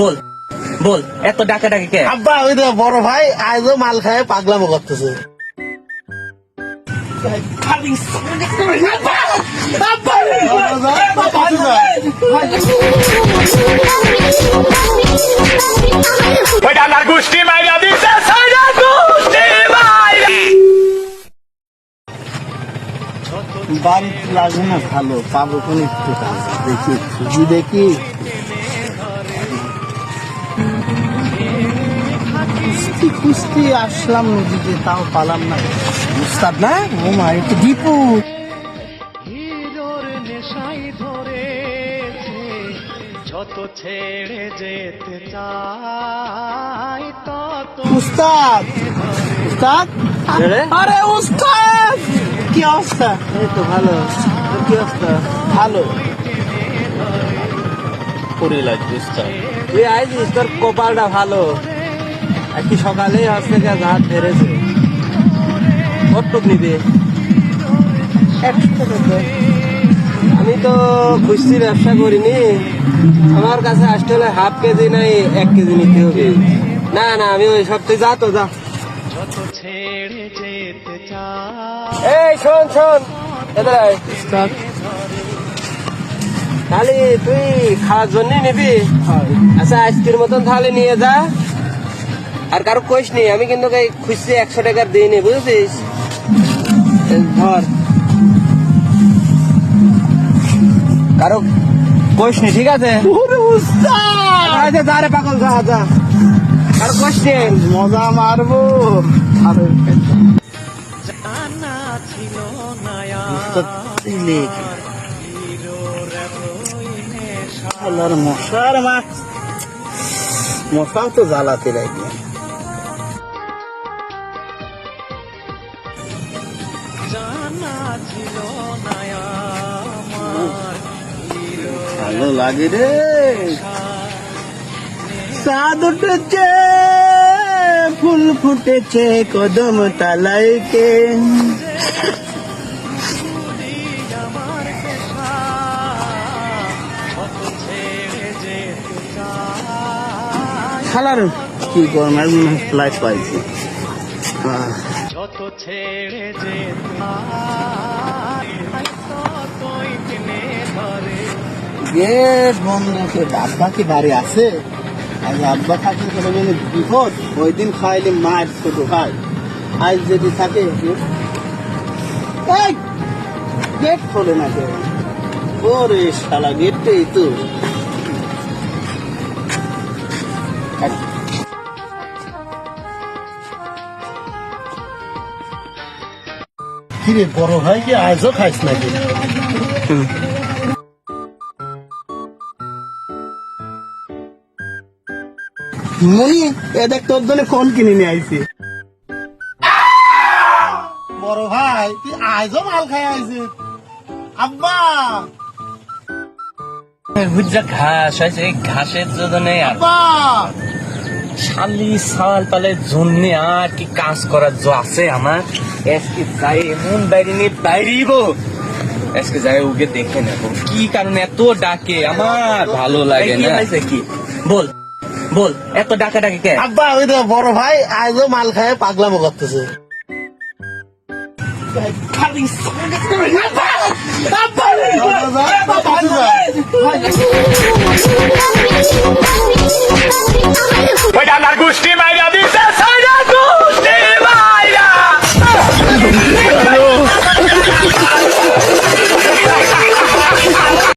বল বল, এত ডাকা ডাকি কে? আব্বা ওই তো বড় ভাই আজও মাল খায় পাগলামো করতেছে। বাড়িতে লাগবে না ভালো পাবো কোন একটু কাজ দেখি খুঁজি দেখি। কুস্তি কুস্তি আসলাম নদীতে তাও পালাম না। উস্তাদ না ও মা একটু দীপু যত ছেড়ে যেতে চাই তত উস্তাদ উস্তাদ আরে উস্তাদ কি অবস্থা? এই তো ভালো। তোর কি অবস্থা? ভালো পুরি লাগবে উস্তাদ। তুই আইছিস তোর কপালটা ভালো। আজকে সকালে হচ্ছে হাত ধরেছে। কতটুক নিবি? 100 টাকা দে। আমি তো খুশি ব্যবসা করিনি, আমার কাছে আসতে হলে হাফ কেজি নাই 1 কেজি নিতে হবে। না না আমি ওই সব তুই যা তো যা। যত ছেড়ে যেতে চাই এই শোন শোন এদের আয়। তাহলে তুই খাওয়ার জন্য নিবি? আচ্ছা আজকের মতন তাহলে নিয়ে যা, আর কারো কইস নি। আমি কিন্তু খুশি 100 টাকা দিই নি, বুঝেছিস? ধর কারো কইস নি, ঠিক আছে? আচ্ছা যা রে পাগল, যা যা, কারো কইস নি। মজা মারবো। জানা ছিল না মশার মা মশাও তো জ্বালাতে লাগবে। জানা ছিল না ভালো লাগে রে। চাঁদ উঠেছে ফুল ফুটেছে কদম তালাইকে। আমার পেশা যত ছেড়ে যেতে চাই খালার কি গরম ফ্লাইট পাইছি। যত ছেড়ে যেতে চাই ততই টেনে ধরে গেট বন্ধ আছে। আব্বা কি বাড়ি আছে? আজ আব্বা থাকলে কোনো দিন বিপদ। ওই দিন খাইলে মার ছোট খাই, আজ যদি থাকে এই গেট খোলে না কেউ। ওরে শালা গেটটাই তো। কিরে বড় ভাই কি আজও খাইস নাকি? মনি এ দেখ তোর জন্য ফোন কিনে নিয়ে আইছি। বড় ভাই তুই আজও মাল খাই আইছিস? আব্বা বুঝা ঘাস হয়েছে, এই ঘাসের জন্য আর আব্বা শালি সাল পালের জন্য আর কি কাজ করার আছে আমার। আজকে যাই এমন বাইরে নিয়ে বাইরিব, আজকে যাই ওকে দেখে নেবো কি কারণে এত ডাকে। আমার ভালো লাগে না। কি বল বল, এত ডাকা ডাকি কে? আব্বা ওই তো বড় ভাই আজও মাল খায় পাগলামো করতেছে। Bye.